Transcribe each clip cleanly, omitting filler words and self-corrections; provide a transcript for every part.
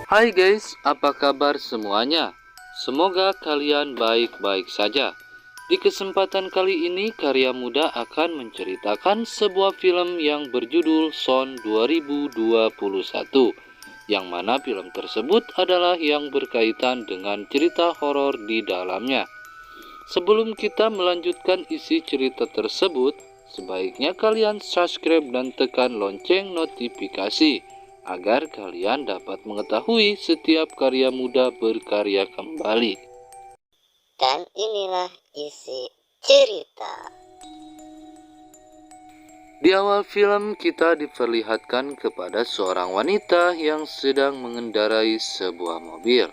Hai guys, apa kabar semuanya? Semoga kalian baik-baik saja. Di kesempatan kali ini, Karya Muda akan menceritakan sebuah film yang berjudul Son 2021, yang mana film tersebut adalah yang berkaitan dengan cerita horor di dalamnya. Sebelum kita melanjutkan isi cerita tersebut, sebaiknya kalian subscribe dan tekan lonceng notifikasi agar kalian dapat mengetahui setiap karya muda berkarya kembali. Dan inilah isi cerita. Di awal film kita diperlihatkan kepada seorang wanita yang sedang mengendarai sebuah mobil.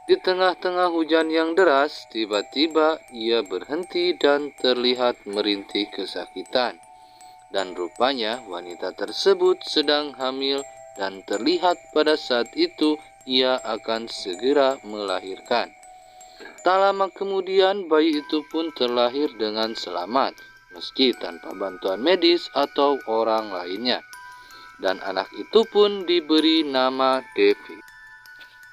Di tengah-tengah hujan yang deras, tiba-tiba ia berhenti dan terlihat merintih kesakitan. Dan rupanya wanita tersebut sedang hamil dan terlihat pada saat itu ia akan segera melahirkan. Tak lama kemudian bayi itu pun terlahir dengan selamat, meski tanpa bantuan medis atau orang lainnya. Dan anak itu pun diberi nama Devi.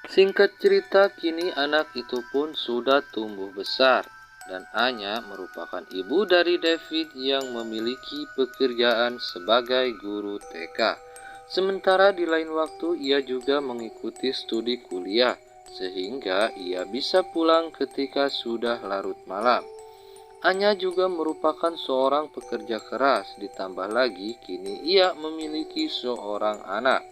Singkat cerita, kini anak itu pun sudah tumbuh besar. Dan Anya merupakan ibu dari David yang memiliki pekerjaan sebagai guru TK. Sementara di lain waktu ia juga mengikuti studi kuliah, sehingga ia bisa pulang ketika sudah larut malam. Anya juga merupakan seorang pekerja keras, ditambah lagi kini ia memiliki seorang anak,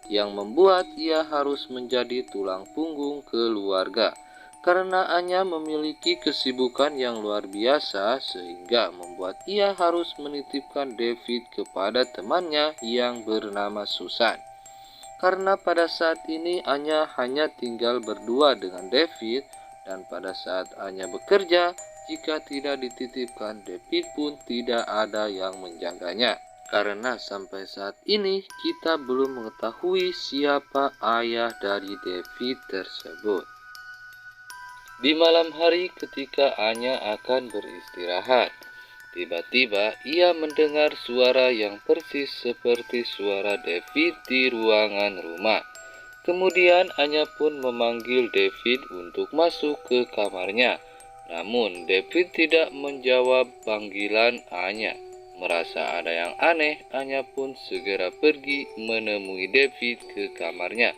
yang membuat ia harus menjadi tulang punggung keluarga. Karena Anya memiliki kesibukan yang luar biasa sehingga membuat ia harus menitipkan David kepada temannya yang bernama Susan. Karena pada saat ini Anya hanya tinggal berdua dengan David, dan pada saat Anya bekerja, jika tidak dititipkan David pun tidak ada yang menjaganya. Karena sampai saat ini kita belum mengetahui siapa ayah dari David tersebut. Di malam hari ketika Anya akan beristirahat, tiba-tiba ia mendengar suara yang persis seperti suara David di ruangan rumah. Kemudian Anya pun memanggil David untuk masuk ke kamarnya. Namun David tidak menjawab panggilan Anya. Merasa ada yang aneh, Anya pun segera pergi menemui David ke kamarnya.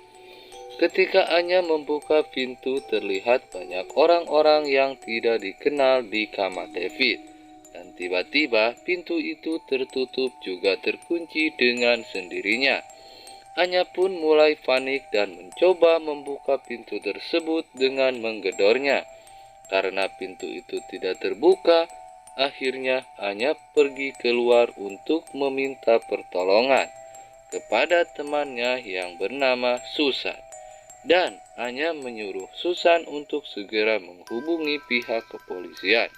Ketika Anya membuka pintu, terlihat banyak orang-orang yang tidak dikenal di kamar David. Dan tiba-tiba pintu itu tertutup juga terkunci dengan sendirinya. Anya pun mulai panik dan mencoba membuka pintu tersebut dengan menggedornya. Karena pintu itu tidak terbuka, akhirnya Anya pergi keluar untuk meminta pertolongan kepada temannya yang bernama Susan. Dan Anya menyuruh Susan untuk segera menghubungi pihak kepolisian.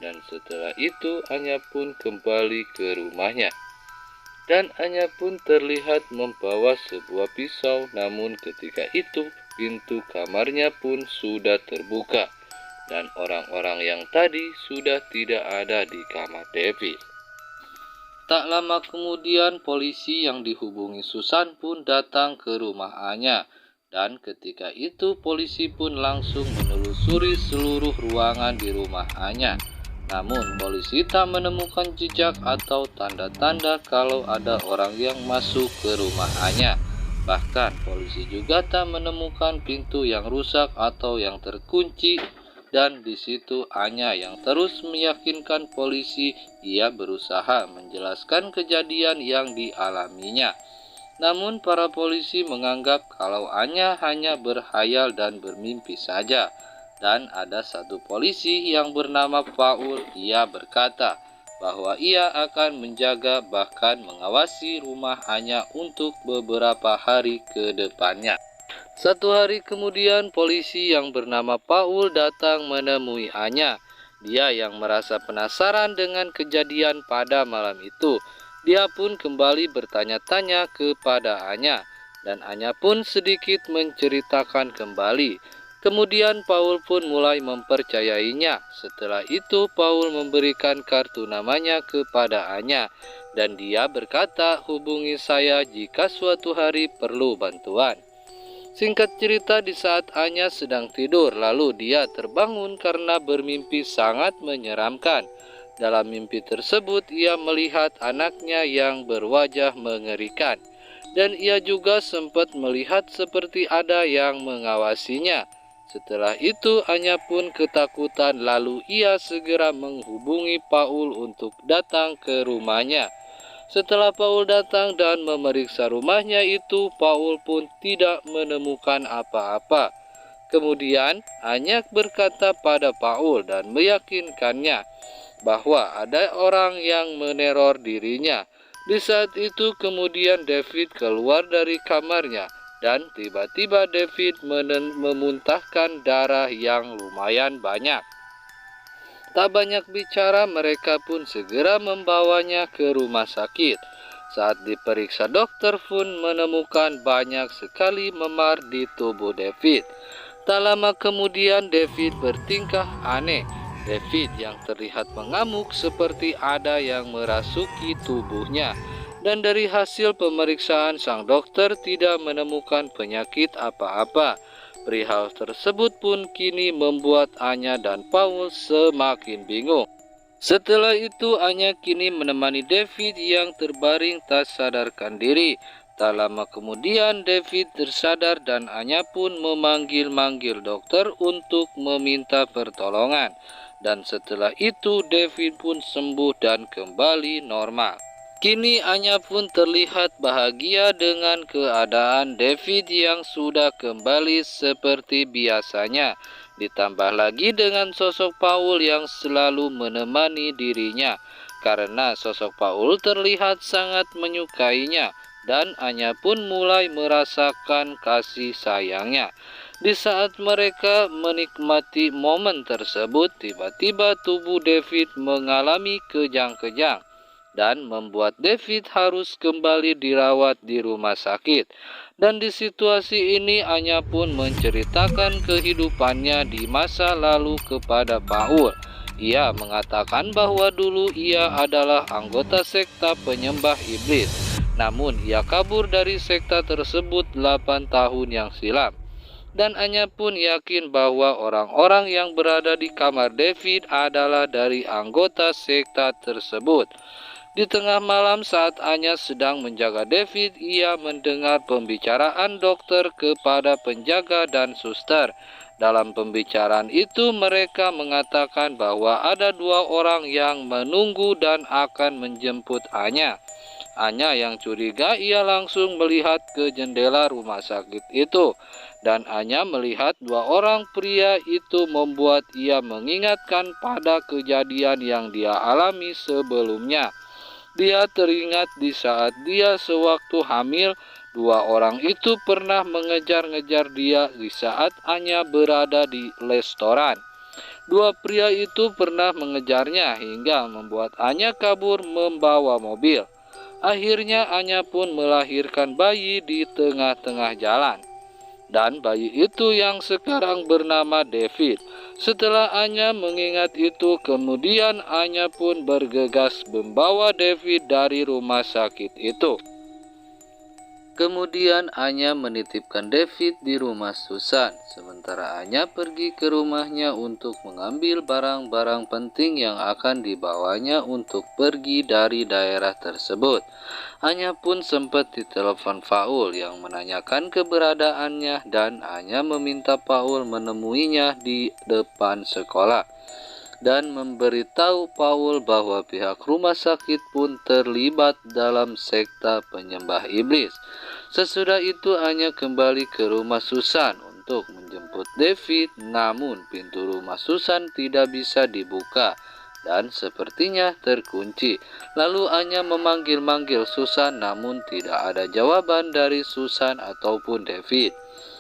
Dan setelah itu Anya pun kembali ke rumahnya. Dan Anya pun terlihat membawa sebuah pisau, namun ketika itu pintu kamarnya pun sudah terbuka. Dan orang-orang yang tadi sudah tidak ada di kamar David. Tak lama kemudian polisi yang dihubungi Susan pun datang ke rumah Anya. Dan ketika itu polisi pun langsung menelusuri seluruh ruangan di rumah Anya. Namun polisi tak menemukan jejak atau tanda-tanda kalau ada orang yang masuk ke rumah Anya. Bahkan polisi juga tak menemukan pintu yang rusak atau yang terkunci. Dan di situ Anya yang terus meyakinkan polisi ia berusaha menjelaskan kejadian yang dialaminya. Namun para polisi menganggap kalau Anya hanya berhayal dan bermimpi saja. Dan ada satu polisi yang bernama Paul, ia berkata bahwa ia akan menjaga bahkan mengawasi rumah Anya untuk beberapa hari ke depannya. Satu hari kemudian polisi yang bernama Paul datang menemui Anya. Dia yang merasa penasaran dengan kejadian pada malam itu. Dia pun kembali bertanya-tanya kepada Anya, dan Anya pun sedikit menceritakan kembali. Kemudian Paul pun mulai mempercayainya. Setelah itu Paul memberikan kartu namanya kepada Anya, dan dia berkata, hubungi saya jika suatu hari perlu bantuan. Singkat cerita, di saat Anya sedang tidur, lalu dia terbangun karena bermimpi sangat menyeramkan. Dalam mimpi tersebut, ia melihat anaknya yang berwajah mengerikan. Dan ia juga sempat melihat seperti ada yang mengawasinya. Setelah itu, Anya pun ketakutan, lalu ia segera menghubungi Paul untuk datang ke rumahnya. Setelah Paul datang dan memeriksa rumahnya itu, Paul pun tidak menemukan apa-apa. Kemudian, Anya berkata pada Paul dan meyakinkannya bahwa ada orang yang meneror dirinya. Di saat itu kemudian David keluar dari kamarnya dan tiba-tiba David memuntahkan darah yang lumayan banyak. Tak banyak bicara, mereka pun segera membawanya ke rumah sakit. Saat diperiksa, dokter pun menemukan banyak sekali memar di tubuh David. Tak lama kemudian David bertingkah aneh. David yang terlihat mengamuk seperti ada yang merasuki tubuhnya. Dan dari hasil pemeriksaan, sang dokter tidak menemukan penyakit apa-apa. Perihal tersebut pun kini membuat Anya dan Paul semakin bingung. Setelah itu Anya kini menemani David yang terbaring tak sadarkan diri. Tak lama kemudian David tersadar dan Anya pun memanggil-manggil dokter untuk meminta pertolongan. Dan setelah itu David pun sembuh dan kembali normal. Kini Anya pun terlihat bahagia dengan keadaan David yang sudah kembali seperti biasanya. Ditambah lagi dengan sosok Paul yang selalu menemani dirinya. Karena sosok Paul terlihat sangat menyukainya dan Anya pun mulai merasakan kasih sayangnya. Di saat mereka menikmati momen tersebut, tiba-tiba tubuh David mengalami kejang-kejang dan membuat David harus kembali dirawat di rumah sakit. Dan di situasi ini Anya pun menceritakan kehidupannya di masa lalu kepada Paul. Ia mengatakan bahwa dulu ia adalah anggota sekta penyembah iblis. Namun ia kabur dari sekta tersebut 8 tahun yang silam. Dan Anya pun yakin bahwa orang-orang yang berada di kamar David adalah dari anggota sekta tersebut. Di tengah malam saat Anya sedang menjaga David, ia mendengar pembicaraan dokter kepada penjaga dan suster. Dalam pembicaraan itu mereka mengatakan bahwa ada 2 orang yang menunggu dan akan menjemput Anya. Anya yang curiga, ia langsung melihat ke jendela rumah sakit itu. Dan Anya melihat 2 orang pria itu membuat ia mengingatkan pada kejadian yang dia alami sebelumnya. Dia teringat di saat dia sewaktu hamil, 2 orang itu pernah mengejar-ngejar dia di saat Anya berada di restoran. 2 pria itu pernah mengejarnya hingga membuat Anya kabur membawa mobil. Akhirnya Anya pun melahirkan bayi di tengah-tengah jalan. Dan bayi itu yang sekarang bernama David. Setelah Anya mengingat itu, kemudian Anya pun bergegas membawa David dari rumah sakit itu. Kemudian Anya menitipkan David di rumah Susan, sementara Anya pergi ke rumahnya untuk mengambil barang-barang penting yang akan dibawanya untuk pergi dari daerah tersebut. Anya pun sempat ditelepon Paul yang menanyakan keberadaannya dan Anya meminta Paul menemuinya di depan sekolah dan memberitahu Paul bahwa pihak rumah sakit pun terlibat dalam sekta penyembah iblis. Sesudah itu Anya kembali ke rumah Susan untuk menjemput David, namun pintu rumah Susan tidak bisa dibuka dan sepertinya terkunci. Lalu Anya memanggil-manggil Susan, namun tidak ada jawaban dari Susan ataupun David.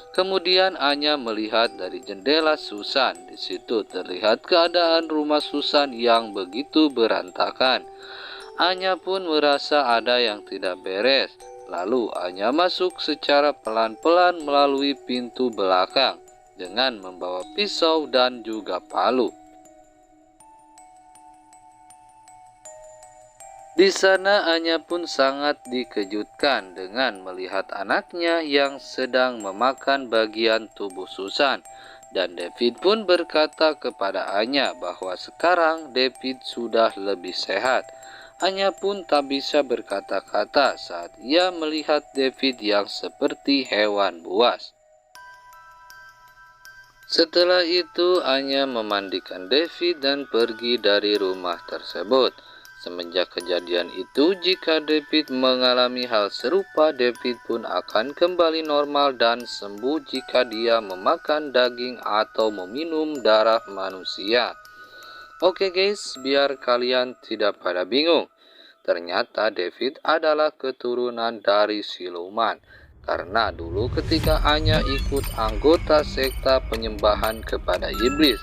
Kemudian Anya melihat dari jendela Susan. Di situ terlihat keadaan rumah Susan yang begitu berantakan. Anya pun merasa ada yang tidak beres. Lalu Anya masuk secara pelan-pelan melalui pintu belakang dengan membawa pisau dan juga palu. Di sana Anya pun sangat dikejutkan dengan melihat anaknya yang sedang memakan bagian tubuh Susan. Dan David pun berkata kepada Anya bahwa sekarang David sudah lebih sehat. Anya pun tak bisa berkata-kata saat ia melihat David yang seperti hewan buas. Setelah itu Anya memandikan David dan pergi dari rumah tersebut. Semenjak kejadian itu, jika David mengalami hal serupa, David pun akan kembali normal dan sembuh jika dia memakan daging atau meminum darah manusia. Oke guys, biar kalian tidak pada bingung, ternyata David adalah keturunan dari siluman. Karena dulu ketika Anya ikut anggota sekta penyembahan kepada iblis,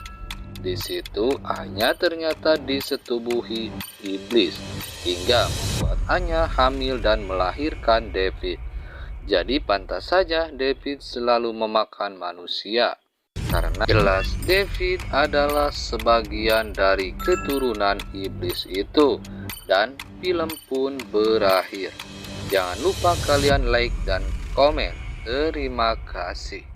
di situ Anya ternyata disetubuhi iblis hingga membuat Anya hamil dan melahirkan David. Jadi pantas saja David selalu memakan manusia. Karena jelas David adalah sebagian dari keturunan iblis itu. Dan film pun berakhir. Jangan lupa kalian like dan komen. Terima kasih.